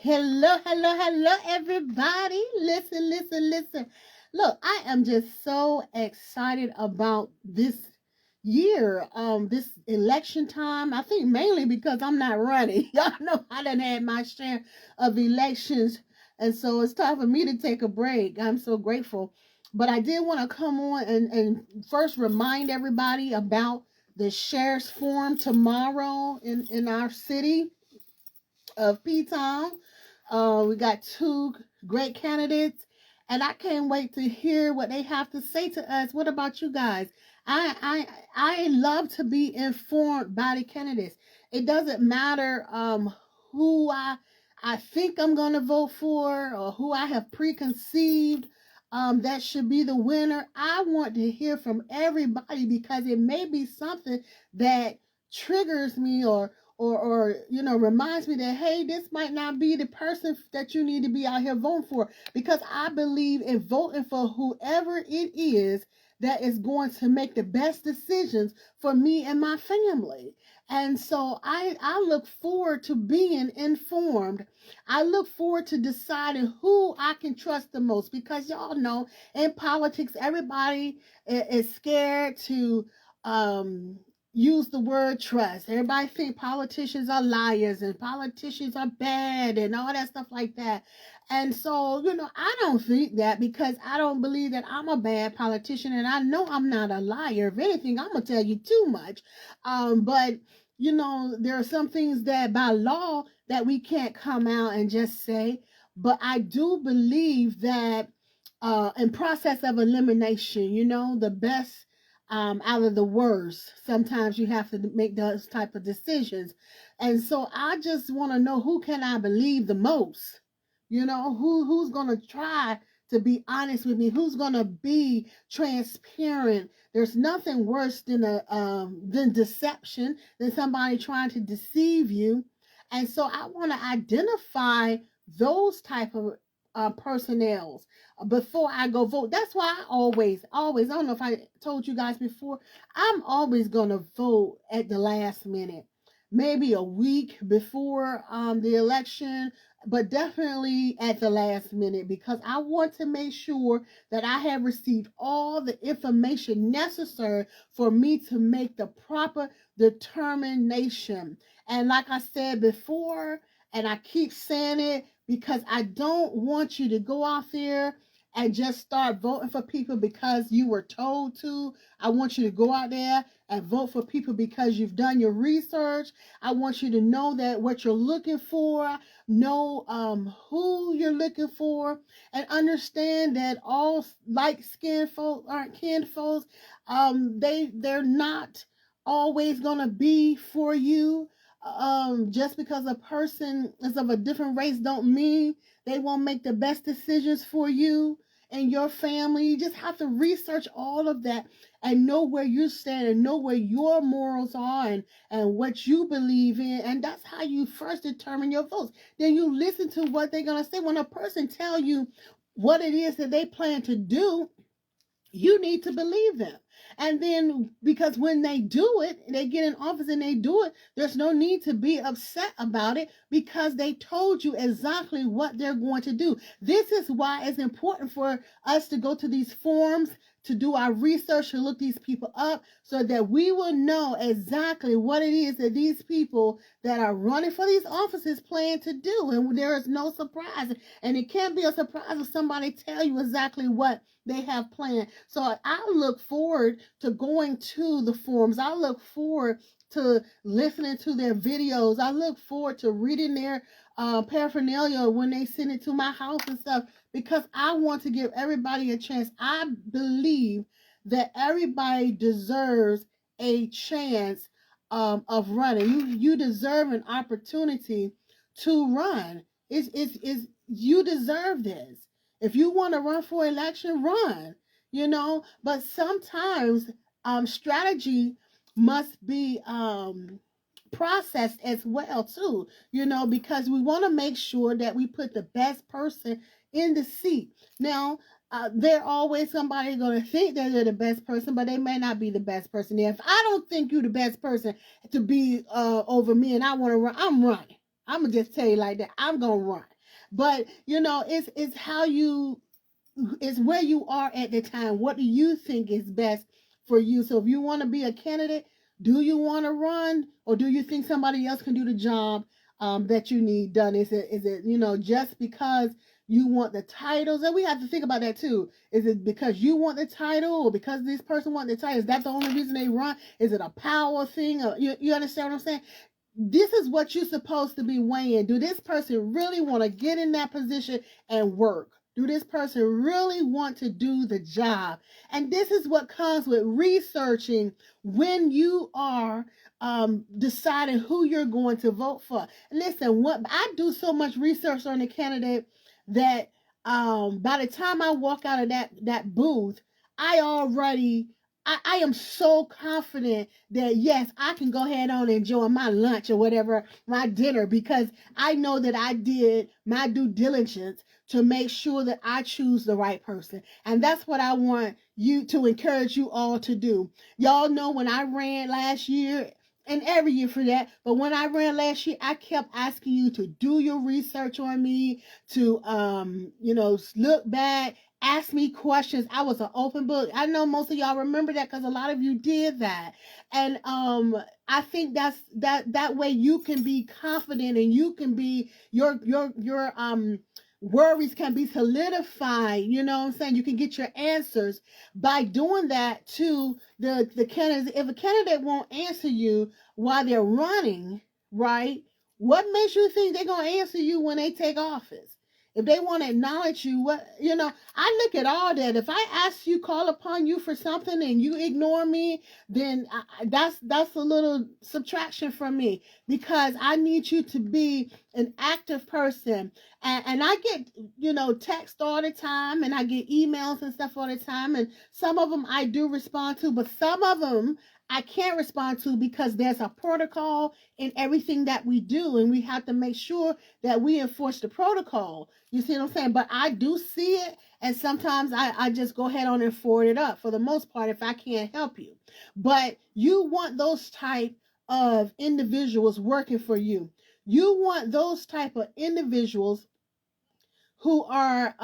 Hello, hello, hello, everybody. Listen, listen, listen. Look, I am just so excited about this year, this election time. I think mainly because I'm not running. Y'all know I done had my share of elections, and so it's time for me to take a break. I'm so grateful. But I did want to come on and first remind everybody about the Sheriff's Forum tomorrow in our city of P Town. We got two great candidates, and I can't wait to hear what they have to say to us. What about you guys? I love to be informed by the candidates. It doesn't matter who I think I'm gonna vote for or who I have preconceived that should be the winner. I want to hear from everybody because it may be something that triggers me or reminds me that hey, this might not be the person that you need to be out here voting for, because I believe in voting for whoever it is that is going to make the best decisions for me and my family. And so I look forward to being informed. I look forward to deciding who I can trust the most, because y'all know in politics everybody is scared to use the word trust. Everybody think politicians are liars and politicians are bad and all that stuff like that. And so, I don't think that, because I don't believe that I'm a bad politician, and I know I'm not a liar. If anything, I'm gonna tell you too much. But there are some things that by law that we can't come out and just say. But I do believe that in process of elimination, the best out of the worst. Sometimes you have to make those type of decisions. And so I just want to know, who can I believe the most? Who's going to try to be honest with me? Who's going to be transparent? There's nothing worse than deception, than somebody trying to deceive you. And so I want to identify those type of personnels before I go vote. That's why I always, I don't know if I told you guys before, I'm always going to vote at the last minute, maybe a week before the election, but definitely at the last minute, because I want to make sure that I have received all the information necessary for me to make the proper determination. And like I said before, and I keep saying it, because I don't want you to go out there and just start voting for people because you were told to. I want you to go out there and vote for people because you've done your research. I want you to know that what you're looking for, know who you're looking for, and understand that all light-skinned folks aren't kinfolks. They're not always gonna be for you. Just because a person is of a different race don't mean they won't make the best decisions for you and your family. You just have to research all of that and know where you stand and know where your morals are and what you believe in. And that's how you first determine your votes. Then you listen to what they're going to say. When a person tell you what it is that they plan to do, you need to believe them. And then, because when they do it, they get in office and they do it, there's no need to be upset about it, because they told you exactly what they're going to do. This is why it's important for us to go to these forums, to do our research, to look these people up, so that we will know exactly what it is that these people that are running for these offices plan to do. And there is no surprise. And it can't be a surprise if somebody tell you exactly what they have planned. So I look forward to going to the forums. I look forward to listening to their videos. I look forward to reading their paraphernalia when they send it to my house and stuff, because I want to give everybody a chance. I believe that everybody deserves a chance of running. You deserve an opportunity to run. You deserve this. If you want to run for election, run. But sometimes strategy must be processed as well too, because we want to make sure that we put the best person in the seat. Now, they're always somebody going to think that they're the best person, but they may not be the best person. If I don't think you're the best person to be over me and I want to run, I'm running. I'm going to just tell you like that. I'm going to run. But it's how you, it's where you are at the time. What do you think is best for you? So if you want to be a candidate, do you want to run, or do you think somebody else can do the job that you need done? Is it just because you want the titles? And we have to think about that too. Is it because you want the title, or because this person wants the title? Is that the only reason they run? Is it a power thing? Or, you understand what I'm saying? This is what you're supposed to be weighing. Do this person really want to get in that position and work? Do this person really want to do the job? And this is what comes with researching when you are deciding who you're going to vote for. Listen, what I do so much research on the candidate that by the time I walk out of that booth, I already I am so confident that yes, I can go ahead on and enjoy my lunch or whatever, my dinner, because I know that I did my due diligence to make sure that I choose the right person. And that's what I want you to encourage you all to do. Y'all know when I ran last year, and every year for that, but when I ran last year, I kept asking you to do your research on me, to look back, ask me questions. I was an open book. I know most of y'all remember that because a lot of you did that. And I think that way you can be confident, and you can be your worries can be solidified. You know what I'm saying? You can get your answers by doing that to the candidates. If a candidate won't answer you while they're running, right? What makes you think they're gonna answer you when they take office? If they want to acknowledge you, I look at all that. If I ask you, call upon you for something, and you ignore me, then that's a little subtraction from me, because I need you to be an active person. And I get, text all the time, and I get emails and stuff all the time. And some of them I do respond to, but some of them I can't respond to because there's a protocol in everything that we do. And we have to make sure that we enforce the protocol. You see what I'm saying? But I do see it. And sometimes I just go ahead on and forward it up for the most part if I can't help you. But you want those type of individuals working for you. You want those type of individuals who are,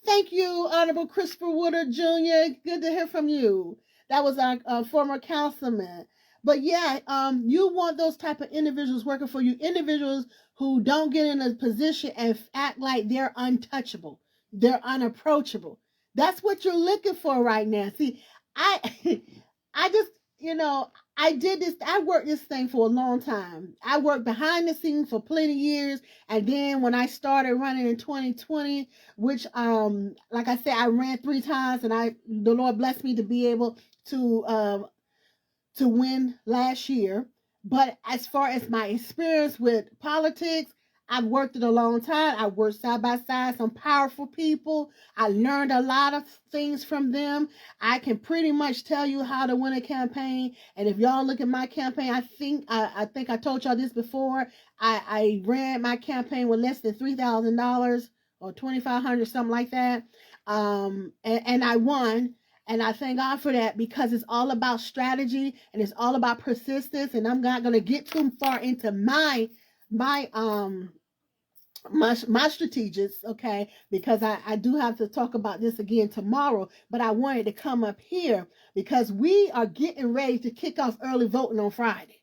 thank you, Honorable Christopher Woodard Jr. Good to hear from you. That was our former councilman. But yeah, you want those type of individuals working for you, individuals who don't get in a position and act like they're untouchable, they're unapproachable. That's what you're looking for right now. See, I, I just, I did this. I worked this thing for a long time. I worked behind the scenes for plenty of years, and then when I started running in 2020, which, like I said, I ran 3 times, and the Lord blessed me to be able to win last year. But as far as my experience with politics, I've worked it a long time. I worked side by side some powerful people. I learned a lot of things from them. I can pretty much tell you how to win a campaign. And if y'all look at my campaign, I think I told y'all this before. I ran my campaign with less than $3,000 or $2,500, something like that. And I won. And I thank God for that, because it's all about strategy and it's all about persistence. And I'm not going to get too far into my strategies, okay? Because I do have to talk about this again tomorrow. But I wanted to come up here because we are getting ready to kick off early voting on Friday.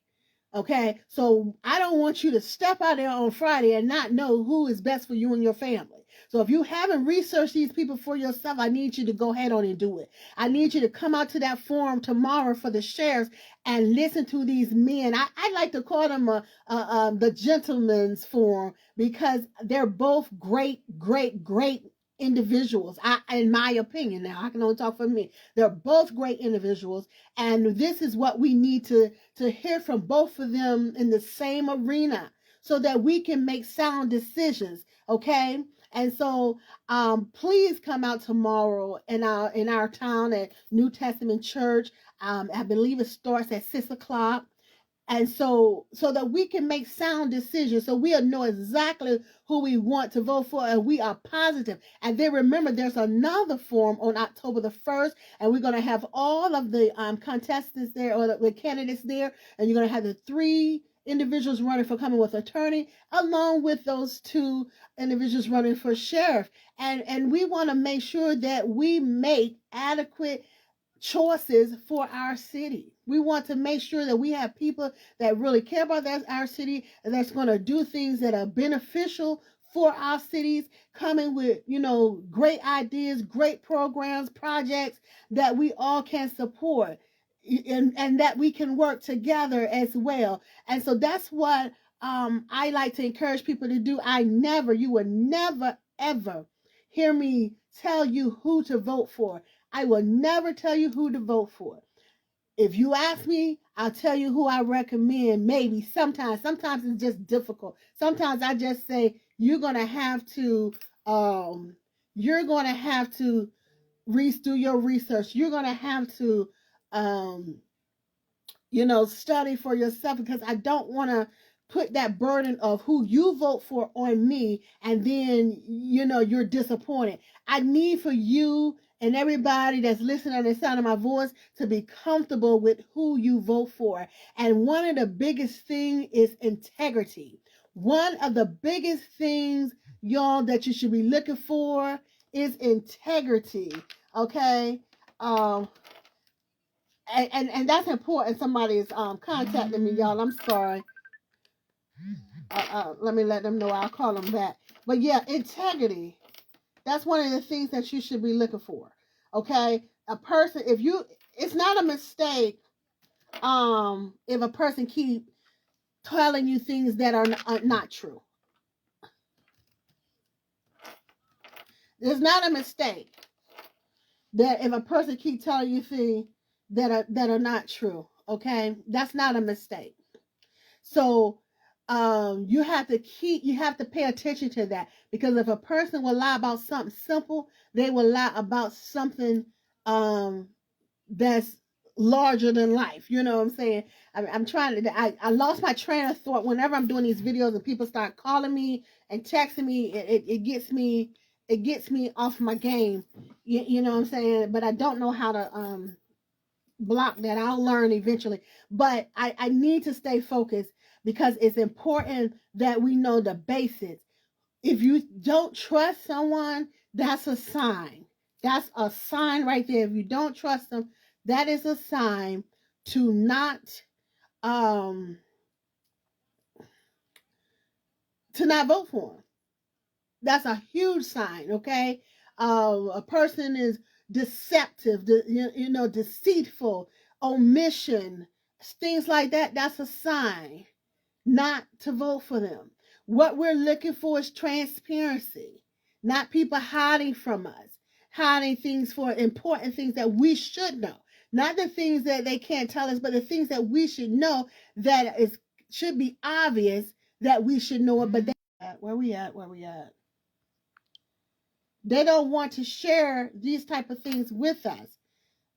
Okay, so I don't want you to step out there on Friday and not know who is best for you and your family. So if you haven't researched these people for yourself, I need you to go ahead on and do it. I need you to come out to that forum tomorrow for the sheriffs and listen to these men. I like to call them the gentleman's forum, because they're both great individuals. In my opinion, now I can only talk for me. They're both great individuals, and this is what we need to hear from both of them in the same arena, so that we can make sound decisions. Okay. And so, please come out tomorrow in our town at New Testament Church. I believe it starts at 6:00. And so that we can make sound decisions, so we'll know exactly who we want to vote for, and we are positive. And then remember, there's another forum on October the 1st, and we're going to have all of the contestants there, or the candidates there, and you're going to have the 3 individuals running for Commonwealth Attorney, along with those 2 individuals running for sheriff. And we want to make sure that we make adequate choices for our city. We want to make sure that we have people that really care about our city, and that's going to do things that are beneficial for our cities, coming with, great ideas, great programs, projects that we all can support, and that we can work together as well. And so that's what I like to encourage people to do. You will never, ever hear me tell you who to vote for. I will never tell you who to vote for. If you ask me, I'll tell you who I recommend. Maybe sometimes it's just difficult. Sometimes I just say you're gonna have to do your research. You're gonna have to study for yourself, because I don't want to put that burden of who you vote for on me, and then you're disappointed. I need for you and everybody that's listening to the sound of my voice to be comfortable with who you vote for. And one of the biggest things is integrity. One of the biggest things, y'all, that you should be looking for is integrity. Okay? And that's important. Somebody is contacting me, y'all. I'm sorry. Let me let them know. I'll call them back. But yeah, integrity. That's one of the things that you should be looking for. Okay? A person, it's not a mistake if a person keep telling you things that are not true. It's not a mistake that if a person keep telling you things that are not true. Okay? That's not a mistake. So you have to pay attention to that, because if a person will lie about something simple, they will lie about something that's larger than life. You know what I'm saying? I'm trying to. I lost my train of thought whenever I'm doing these videos and people start calling me and texting me. It gets me off my game. You know what I'm saying? But I don't know how to block that. I'll learn eventually. But I need to stay focused, because it's important that we know the basics. If you don't trust someone, that's a sign. That's a sign right there. If you don't trust them, that is a sign to not vote for them. That's a huge sign, okay? A person is deceptive, deceitful, omission, things like that. That's a sign not to vote for them. What we're looking for is transparency, not people hiding from us, hiding things for important things that we should know. Not the things that they can't tell us, but the things that we should know, that should be obvious that we should know it. But where we at? They don't want to share these type of things with us.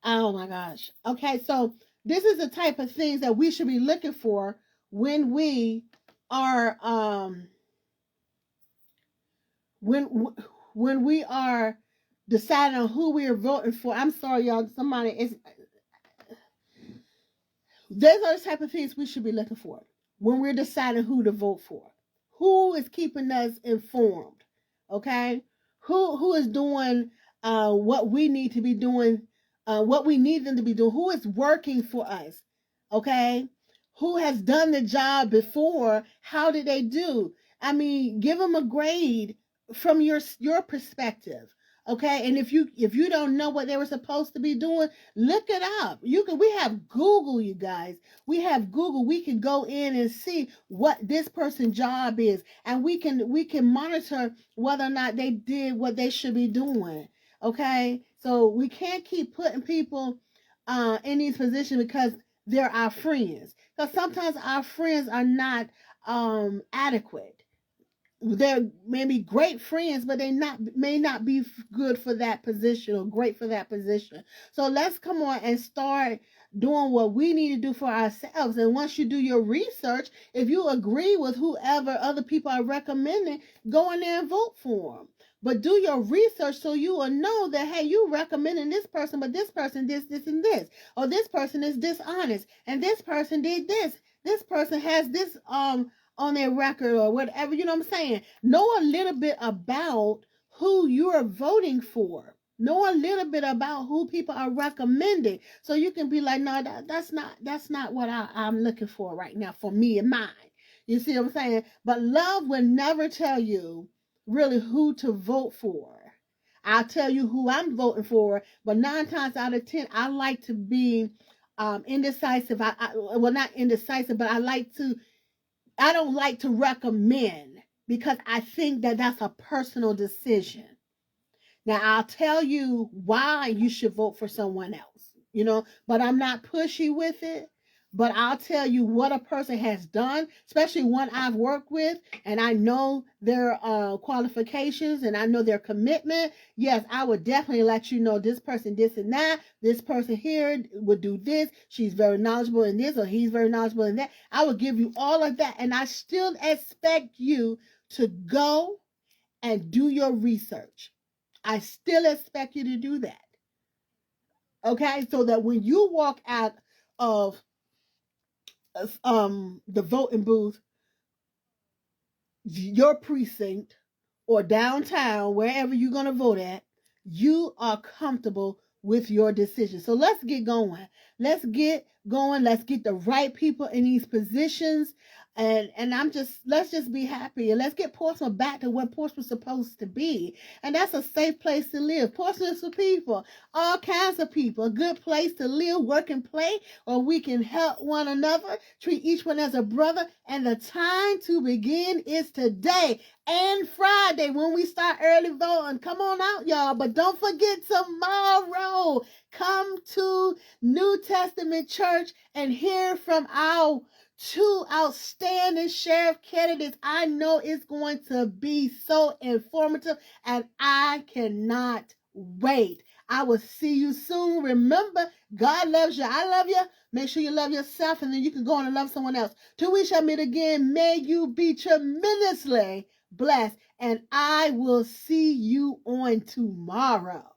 Oh my gosh. Okay, so this is the type of things that we should be looking for when we are when we are deciding on who we are voting for. I'm sorry, y'all. Those are the type of things we should be looking for when we're deciding who to vote for. Who is keeping us informed? Okay, who is doing what we need to be doing, what we need them to be doing? Who is working for us? Okay, who has done the job before? How did they do? I mean, give them a grade from your perspective. Okay, and if you don't know what they were supposed to be doing, look it up. We have Google, you guys. We have Google. We can go in and see what this person's job is, and we can monitor whether or not they did what they should be doing. Okay, so we can't keep putting people in these positions because they're our friends. Because sometimes our friends are not adequate. They're maybe great friends, but they may not be good for that position or great for that position. So let's come on and start doing what we need to do for ourselves. And once you do your research, if you agree with whoever other people are recommending, go in there and vote for them. But do your research so you will know that, hey, you recommending this person, but this person this, and this. Or this person is dishonest, and this person did this. This person has this on their record or whatever, you know what I'm saying? Know a little bit about who you're voting for. Know a little bit about who people are recommending. So you can be like, no, that's not what I'm looking for right now for me and mine. You see what I'm saying? But love will never tell you really who to vote for. I'll tell you who I'm voting for, but 9 times out of 10, I like to be indecisive. Well, not indecisive, but I don't like to recommend because I think that that's a personal decision. Now, I'll tell you why you should vote for someone else, but I'm not pushy with it. But I'll tell you what a person has done, especially one I've worked with, and I know their qualifications and I know their commitment. Yes, I would definitely let you know this person, this and that. This person here would do this. She's very knowledgeable in this, or he's very knowledgeable in that. I would give you all of that, and I still expect you to go and do your research. I still expect you to do that. Okay, so that when you walk out of the voting booth, your precinct or downtown, wherever you're going to vote at, you are comfortable with your decision. So let's get going. Let's get going. Let's get the right people in these positions. And let's just be happy, and let's get Portsmouth back to what Portsmouth's supposed to be. And that's a safe place to live. Portsmouth is for people, all kinds of people, a good place to live, work, and play, or we can help one another, treat each one as a brother. And the time to begin is today and Friday when we start early voting. Come on out, y'all. But don't forget tomorrow. Come to New Testament Church and hear from our 2 outstanding sheriff candidates. I know it's going to be so informative, and I cannot wait. I will see you soon. Remember, God loves you. I love you. Make sure you love yourself, and then you can go on and love someone else. Till we shall meet again, may you be tremendously blessed, and I will see you on tomorrow.